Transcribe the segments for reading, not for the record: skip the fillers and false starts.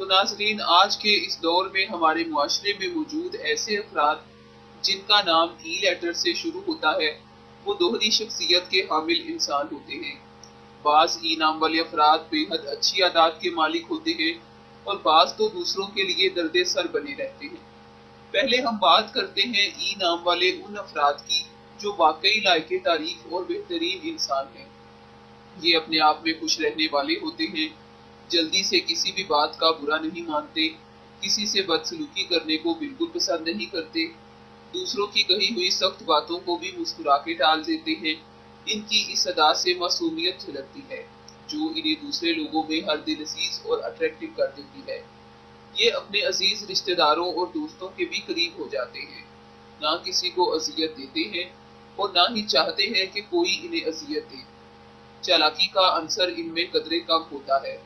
تو ناظرین، آج کے اس دور میں ہمارے معاشرے میں موجود ایسے افراد جن کا نام ای لیٹر سے شروع ہوتا ہے، وہ دوہری شخصیت کے حامل انسان ہوتے ہیں۔ بعض ای نام والے افراد بے حد اچھی عادات کے مالک ہوتے ہیں اور بعض تو دوسروں کے لیے درد سر بنے رہتے ہیں۔ پہلے ہم بات کرتے ہیں ای نام والے ان افراد کی جو واقعی لائق تعریف اور بہترین انسان ہیں۔ یہ اپنے آپ میں خوش رہنے والے ہوتے ہیں، جلدی سے کسی بھی بات کا برا نہیں مانتے، کسی سے بدسلوکی کرنے کو بالکل پسند نہیں کرتے، دوسروں کی کہی ہوئی سخت باتوں کو بھی مسکرا کے ٹال دیتے ہیں۔ ان کی اس ادا سے معصومیت جھلکتی ہے جو انہیں دوسرے لوگوں میں ہر دل عزیز اور اٹریکٹو کر دیتی ہے۔ یہ اپنے عزیز رشتہ داروں اور دوستوں کے بھی قریب ہو جاتے ہیں، نہ کسی کو اذیت دیتے ہیں اور نہ ہی چاہتے ہیں کہ کوئی انہیں اذیت دے۔ چالاکی کا عنصر ان میں قدرے کم ہوتا ہے،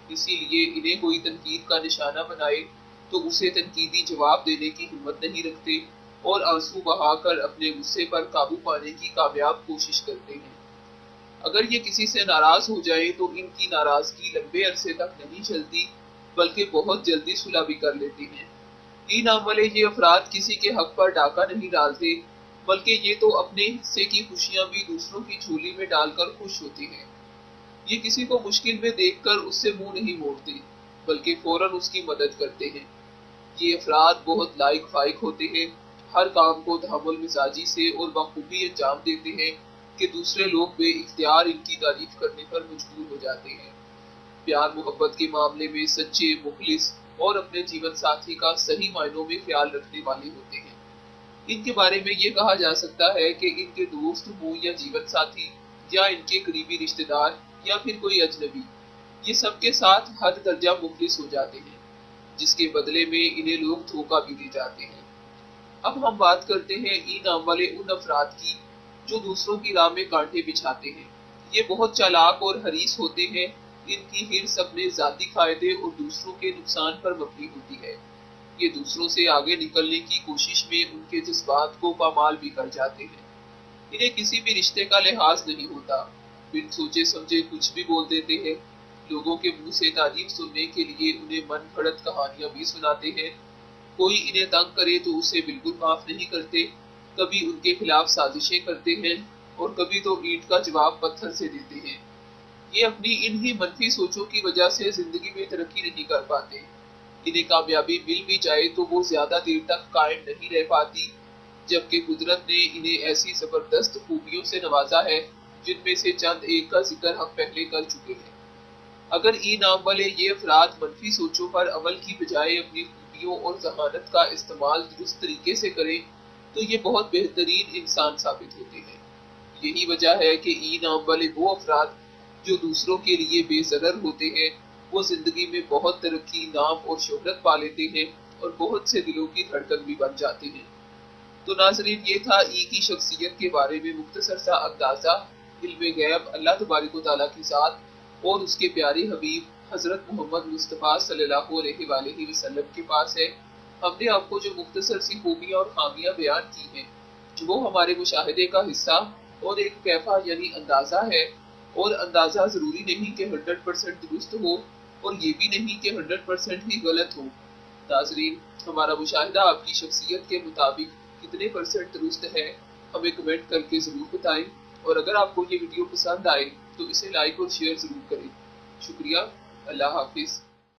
اسی لیے انہیں کوئی تنقید کا نشانہ بنائے تو اسے تنقیدی جواب دینے کی ہمت نہیں رکھتے اور آنسو بہا کر اپنے غصے پر قابو پانے کی کامیاب کوشش کرتے ہیں۔ اگر یہ کسی سے ناراض ہو جائے تو ان کی ناراضگی لمبے عرصے تک نہیں چلتی، بلکہ بہت جلدی صلح بھی کر لیتے ہیں۔ ای نام والے یہ افراد کسی کے حق پر ڈاکہ نہیں ڈالتے، بلکہ یہ تو اپنے حصے کی خوشیاں بھی دوسروں کی جھولی میں ڈال کر خوش ہوتے ہیں۔ یہ کسی کو مشکل میں دیکھ کر اس سے منہ نہیں موڑتے، بلکہ فوراً اس کی مدد کرتے ہیں۔ یہ افراد بہت لائق فائق ہوتے ہیں، ہر کام کو تحمل مزاجی سے اور بخوبی انجام دیتے ہیں کہ دوسرے لوگ بے اختیار ان کی تعریف کرنے پر مجبور ہو جاتے ہیں۔ پیار محبت کے معاملے میں سچے، مخلص اور اپنے جیون ساتھی کا صحیح معنوں میں خیال رکھنے والے ہوتے ہیں۔ ان کے بارے میں یہ کہا جا سکتا ہے کہ ان کے دوست ہوں یا جیون ساتھی یا ان کے قریبی رشتہ دار یا پھر کوئی اجنبی، یہ سب کے ساتھ حد درجہ مخلص ہو جاتے ہیں، جس کے بدلے میں انہیں لوگ دھوکہ بھی دے جاتے ہیں۔ اب ہم بات کرتے ہیں ای نام والے ان افراد کی جو دوسروں کی راہ میں کانٹے بچھاتے ہیں۔ یہ بہت چالاک اور حریص ہوتے ہیں، ان کی ہرس اپنے ذاتی فائدے اور دوسروں کے نقصان پر مبنی ہوتی ہے۔ یہ دوسروں سے آگے نکلنے کی کوشش میں ان کے جذبات کو پامال بھی کر جاتے ہیں۔ انہیں کسی بھی رشتے کا لحاظ نہیں ہوتا، بن سوچے سمجھے کچھ بھی بول دیتے ہیں۔ لوگوں کے منہ سے تعریف سننے کے لیے انہیں من گھڑت کہانیاں بھی سناتے ہیں۔ کوئی انہیں تنگ کرے تو اسے بالکل معاف نہیں کرتے، کبھی ان کے خلاف سازشیں کرتے ہیں اور کبھی تو اینٹ کا جواب پتھر سے دیتے ہیں۔ یہ اپنی انہی منفی سوچوں کی وجہ سے زندگی میں ترقی نہیں کر پاتے۔ انہیں کامیابی مل بھی جائے تو وہ زیادہ دیر تک قائم نہیں رہ پاتی، جبکہ قدرت نے انہیں ایسی زبردست خوبیوں سے نوازا ہے جن میں سے چند ایک کا ذکر ہم پہلے کر چکے ہیں۔ اگر ای نام والے یہ افراد منفی سوچوں پر عمل کی بجائے اپنی خوبیوں اور ذہانت کا استعمال درست طریقے سے کریں تو یہ بہت بہترین انسان ثابت ہوتے ہیں۔ یہی وجہ ہے کہ ای نام والے وہ افراد جو دوسروں کے لیے بے ضرر ہوتے ہیں، وہ زندگی میں بہت ترقی، نام اور شہرت پا لیتے ہیں اور بہت سے دلوں کی دھڑکن بھی بن جاتے ہیں۔ تو ناظرین، یہ تھا ای کی شخصیت کے بارے میں مختصر سا اندازہ۔ علم غیب اللہ تبارک و تعالیٰ کی ذات اور اس کے پیارے حبیب حضرت محمد مصطفیٰ صلی اللہ علیہ وآلہ وسلم کے پاس ہے۔ ہم نے آپ کو جو مختصر سی خوبیاں اور خامیاں بیان کی ہیں، وہ ہمارے مشاہدے کا حصہ اور ایک کیفہ یعنی اندازہ ہے، اور اندازہ ضروری نہیں کہ 100% درست ہو اور یہ بھی نہیں کہ 100% ہی غلط ہو۔ ناظرین، ہمارا مشاہدہ آپ کی شخصیت کے مطابق کتنے % درست ہے، ہمیں کمنٹ کر کے ضرور بتائیں، اور اگر آپ کو یہ ویڈیو پسند آئے تو اسے لائک اور شیئر ضرور کریں۔ شکریہ، اللہ حافظ۔